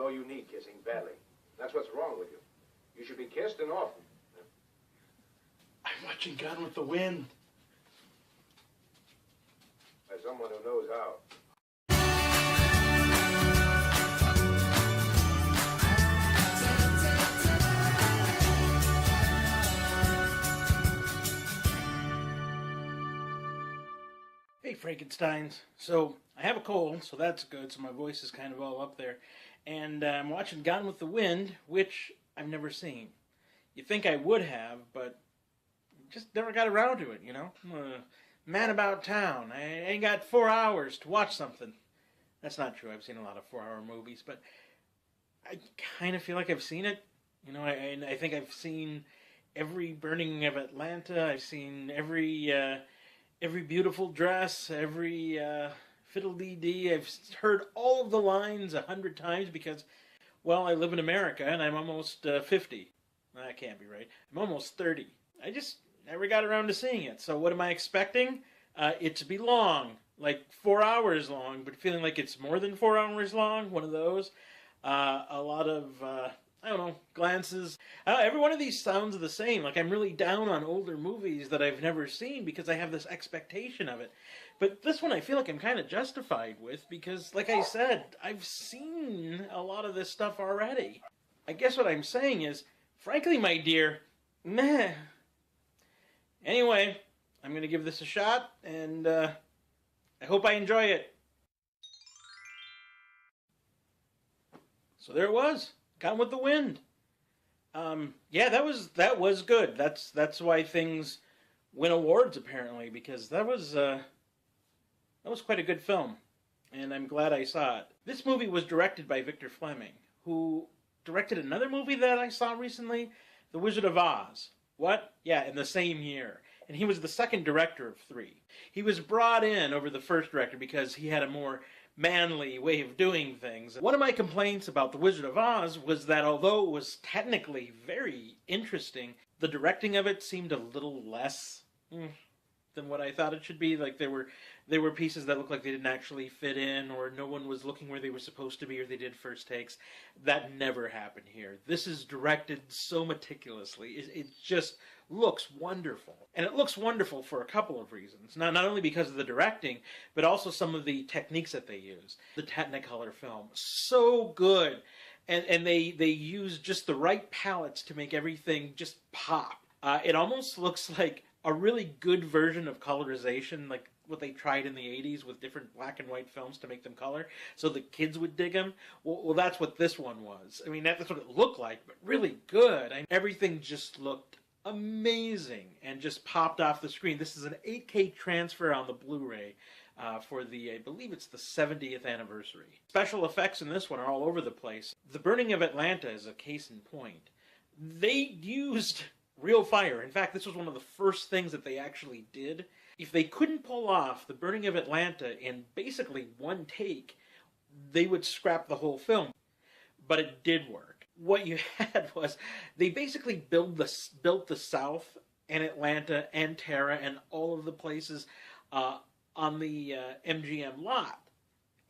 all you need kissing, badly. That's what's wrong with you. You should be kissed and often. I'm watching Gone with the Wind. By someone who knows how. Hey Frankensteins. So I have a cold, so that's good, so my voice is kind of all up there. And I'm watching Gone with the Wind, which I've never seen. You think I would have, but just never got around to it, you know? I'm a man about town. I ain't got 4 hours to watch something. That's not true. I've seen a lot of 4-hour movies, but I kind of feel like I've seen it. You know, I think I've seen every Burning of Atlanta. I've seen every beautiful dress, every fiddle-dee-dee. I've heard all of the lines 100 times because, well, I live in America and I'm almost 50. That can't be right. I'm almost 30. I just never got around to seeing it. So what am I expecting? It to be long, like 4 hours long, but feeling like it's more than 4 hours long. One of those. A lot of, I don't know, glances. Every one of these sounds the same. Like I'm really down on older movies that I've never seen because I have this expectation of it. But this one I feel like I'm kind of justified with because, like I said, I've seen a lot of this stuff already. I guess what I'm saying is, frankly, my dear, meh. Anyway, I'm going to give this a shot, and I hope I enjoy it. So there it was. Gone with the Wind. Yeah, that was good. That's why things win awards apparently, because that was quite a good film, and I'm glad I saw it. This movie was directed by Victor Fleming, who directed another movie that I saw recently, The Wizard of Oz. What? Yeah, in the same year. And he was the second director of 3. He was brought in over the first director because he had a more manly way of doing things. One of my complaints about The Wizard of Oz was that although it was technically very interesting, the directing of it seemed a little less than what I thought it should be. Like there were pieces that looked like they didn't actually fit in, or no one was looking where they were supposed to be, or they did first takes. That never happened here. This is directed so meticulously. It just looks wonderful. And it looks wonderful for a couple of reasons. Not only because of the directing, but also some of the techniques that they use. The Technicolor film, so good. And they use just the right palettes to make everything just pop. It almost looks like a really good version of colorization, like what they tried in the 80s with different black and white films to make them color, so the kids would dig them. Well, that's what this one was. I mean, that's what it looked like, but really good. Everything just looked amazing and just popped off the screen. This is an 8K transfer on the Blu-ray for the, I believe it's the 70th anniversary. Special effects in this one are all over the place. The Burning of Atlanta is a case in point. They used real fire. In fact, this was one of the first things that they actually did. If they couldn't pull off the Burning of Atlanta in basically one take, they would scrap the whole film. But it did work. What you had was, they basically built the South and Atlanta and Terra and all of the places on the MGM lot.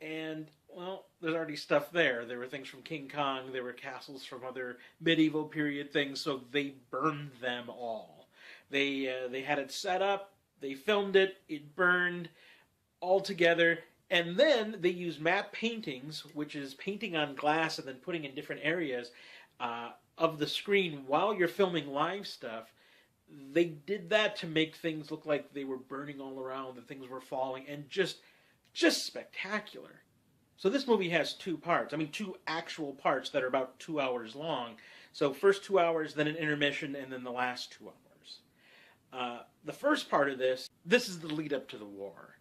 And, well, there's already stuff there. There were things from King Kong, there were castles from other medieval period things, so they burned them all. They had it set up, they filmed it, it burned all together, and then they used matte paintings, which is painting on glass and then putting in different areas of the screen while you're filming live stuff. They did that to make things look like they were burning all around, that things were falling, and just spectacular. So this movie has 2 parts. I mean, 2 actual parts that are about 2 hours long. So first 2 hours, then an intermission, and then the last 2 hours. The first part of this is the lead up to the war.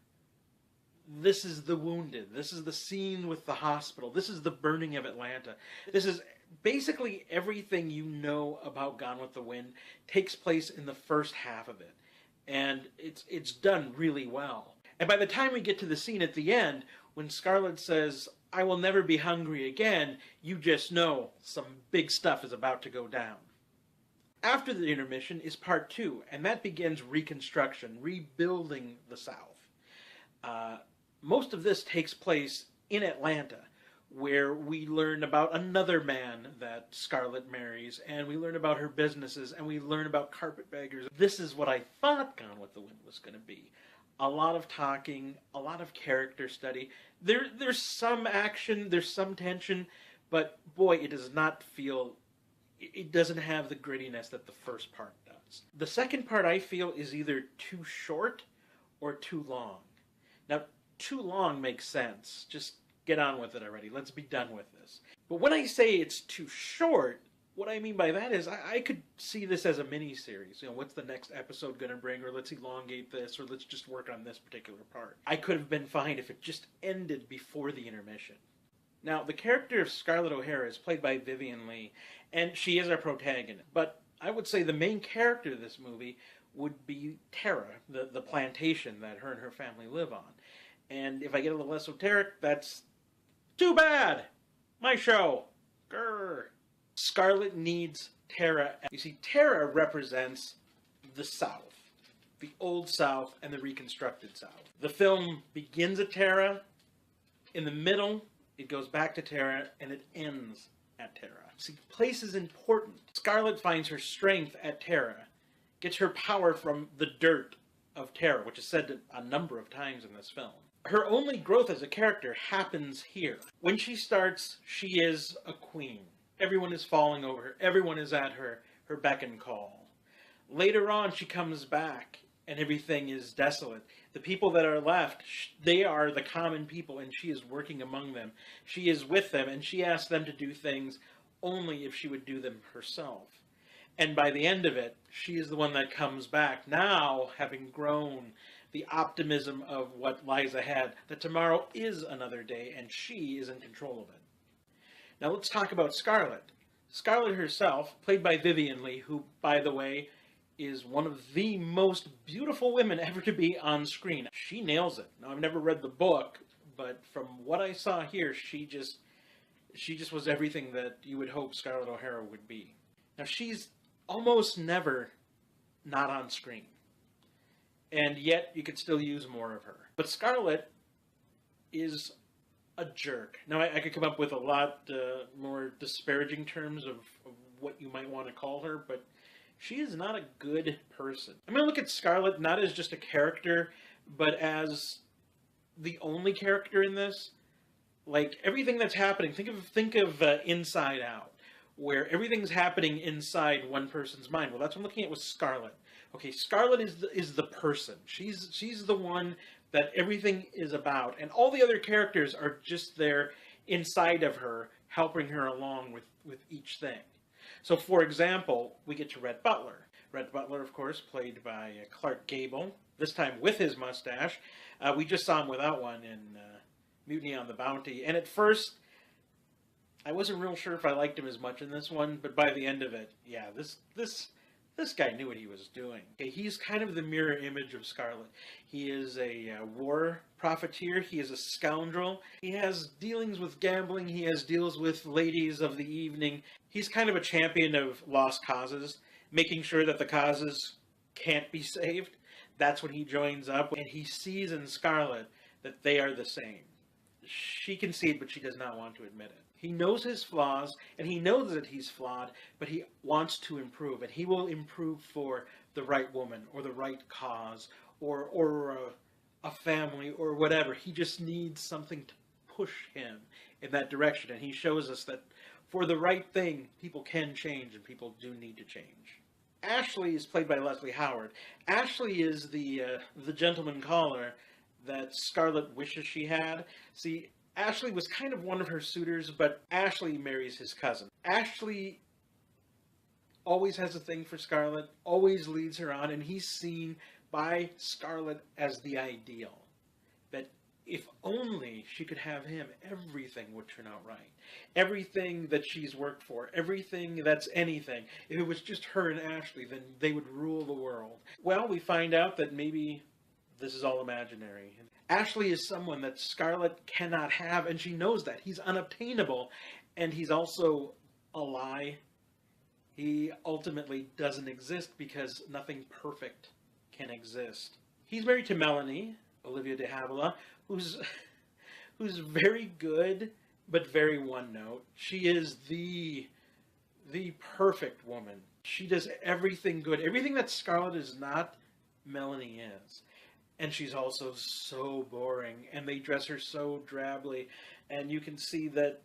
This is the wounded. This is the scene with the hospital. This is the burning of Atlanta. This is basically everything you know about Gone with the Wind takes place in the first half of it. And it's done really well. And by the time we get to the scene at the end, when Scarlett says, "I will never be hungry again," you just know some big stuff is about to go down. After the intermission is part 2, and that begins reconstruction, rebuilding the South. Most of this takes place in Atlanta, where we learn about another man that Scarlett marries, and we learn about her businesses, and we learn about carpetbaggers. This is what I thought Gone with the Wind was going to be. A lot of talking, a lot of character study. There's some action, there's some tension, but boy, it does not feel... It doesn't have the grittiness that the first part does. The second part, I feel, is either too short or too long. Now, too long makes sense. Just get on with it already. Let's be done with this. But when I say it's too short, what I mean by that is I could see this as a mini-series. You know, what's the next episode going to bring? Or let's elongate this, or let's just work on this particular part. I could have been fine if it just ended before the intermission. Now, the character of Scarlett O'Hara is played by Vivien Leigh, and she is our protagonist. But I would say the main character of this movie would be Tara, the plantation that her and her family live on. And if I get a little esoteric, that's too bad! My show! Grr. Scarlett needs Tara. You see, Tara represents the South. The Old South and the reconstructed South. The film begins at Tara. In the middle, it goes back to Tara, and it ends at Tara. See, place is important. Scarlett finds her strength at Tara, gets her power from the dirt of Tara, which is said a number of times in this film. Her only growth as a character happens here. When she starts, she is a queen. Everyone is falling over her. Everyone is at her beck and call. Later on, she comes back, and everything is desolate. The people that are left, they are the common people, and she is working among them. She is with them, and she asks them to do things only if she would do them herself. And by the end of it, she is the one that comes back, now having grown, the optimism of what lies ahead, that tomorrow is another day, and she is in control of it. Now let's talk about Scarlett. Scarlett herself, played by Vivien Leigh, who, by the way, is one of the most beautiful women ever to be on screen. She nails it. Now, I've never read the book, but from what I saw here, she just was everything that you would hope Scarlett O'Hara would be. Now, she's almost never not on screen. And yet, you could still use more of her. But Scarlett is a jerk. Now, I could come up with a lot more disparaging terms of what you might want to call her, but she is not a good person. I'm going to look at Scarlett not as just a character, but as the only character in this. Like, everything that's happening, think of Inside Out, where everything's happening inside one person's mind. Well, that's what I'm looking at with Scarlett. Okay, Scarlett is the person. She's the one that everything is about, and all the other characters are just there inside of her, helping her along with each thing. So, for example, we get to Rhett Butler. Rhett Butler, of course, played by Clark Gable, this time with his mustache. We just saw him without one in Mutiny on the Bounty, and at first, I wasn't real sure if I liked him as much in this one, but by the end of it, yeah, this guy knew what he was doing. Okay, he's kind of the mirror image of Scarlett. He is a war profiteer. He is a scoundrel. He has dealings with gambling. He has deals with ladies of the evening. He's kind of a champion of lost causes, making sure that the causes can't be saved. That's when he joins up, and he sees in Scarlett that they are the same. She can see it, but she does not want to admit it. He knows his flaws, and he knows that he's flawed, but he wants to improve, and he will improve for the right woman, or the right cause, or a family, or whatever. He just needs something to push him in that direction, and he shows us that for the right thing, people can change, and people do need to change. Ashley is played by Leslie Howard. Ashley is the gentleman caller that Scarlett wishes she had. See, Ashley was kind of one of her suitors, but Ashley marries his cousin. Ashley always has a thing for Scarlett, always leads her on, and he's seen by Scarlett as the ideal. That if only she could have him, everything would turn out right. Everything that she's worked for, everything that's anything. If it was just her and Ashley, then they would rule the world. Well, we find out that maybe this is all imaginary. Ashley is someone that Scarlett cannot have, and she knows that. He's unobtainable, and he's also a lie. He ultimately doesn't exist because nothing perfect can exist. He's married to Melanie, Olivia de Havilland, who's very good, but very one note. She is the perfect woman. She does everything good. Everything that Scarlett is not, Melanie is. And she's also so boring, and they dress her so drably, and you can see that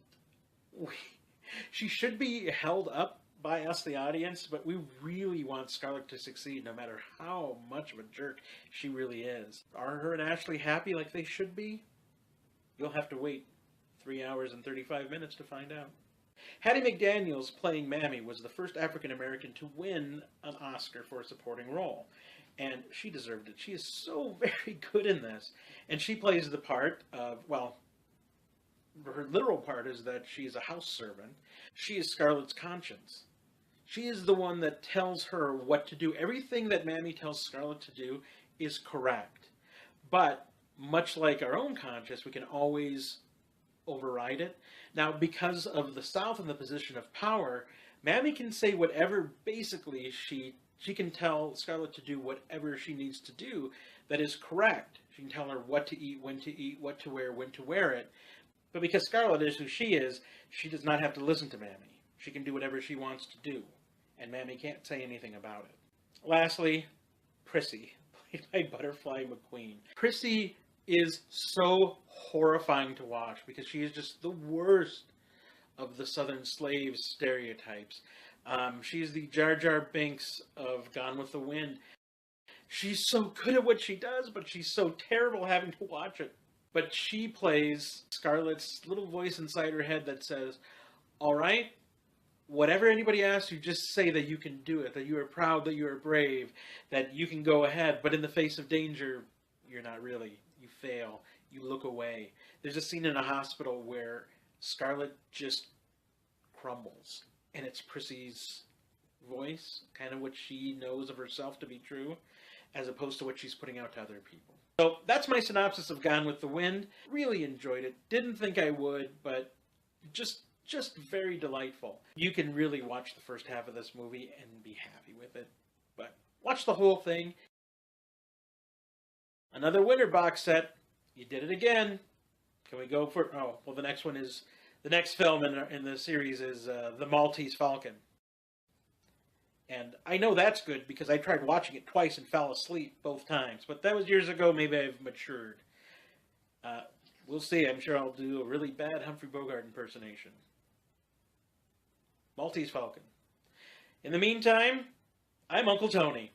she should be held up by us, the audience, but we really want Scarlett to succeed, no matter how much of a jerk she really is. Are her and Ashley happy like they should be? You'll have to wait 3 hours and 35 minutes to find out. Hattie McDaniels, playing Mammy, was the first African-American to win an Oscar for a supporting role. And she deserved it. She is so very good in this. And she plays the part of, well, her literal part is that she is a house servant. She is Scarlett's conscience. She is the one that tells her what to do. Everything that Mammy tells Scarlett to do is correct. But, much like our own conscience, we can always override it. Now, because of the South and the position of power, Mammy can say whatever, basically, she can tell Scarlett to do whatever she needs to do that is correct. She can tell her what to eat, when to eat, what to wear, when to wear it. But because Scarlett is who she is, she does not have to listen to Mammy. She can do whatever she wants to do, and Mammy can't say anything about it. Lastly, Prissy, played by Butterfly McQueen. Prissy is so horrifying to watch because she is just the worst of the Southern slave stereotypes. She's the Jar Jar Binks of Gone with the Wind. She's so good at what she does, but she's so terrible having to watch it. But she plays Scarlett's little voice inside her head that says, all right, whatever anybody asks you, just say that you can do it, that you are proud, that you are brave, that you can go ahead, but in the face of danger, you're not really. You fail. You look away. There's a scene in a hospital where Scarlett just crumbles. And it's Prissy's voice, kind of what she knows of herself to be true, as opposed to what she's putting out to other people. So that's my synopsis of Gone with the Wind. Really enjoyed it. Didn't think I would, but just very delightful. You can really watch the first half of this movie and be happy with it. But watch the whole thing. Another winter box set. You did it again. Can we go for... Oh, well, the next one is... The next film in the series is The Maltese Falcon. And I know that's good because I tried watching it twice and fell asleep both times. But that was years ago. Maybe I've matured. We'll see. I'm sure I'll do a really bad Humphrey Bogart impersonation. Maltese Falcon. In the meantime, I'm Uncle Tony.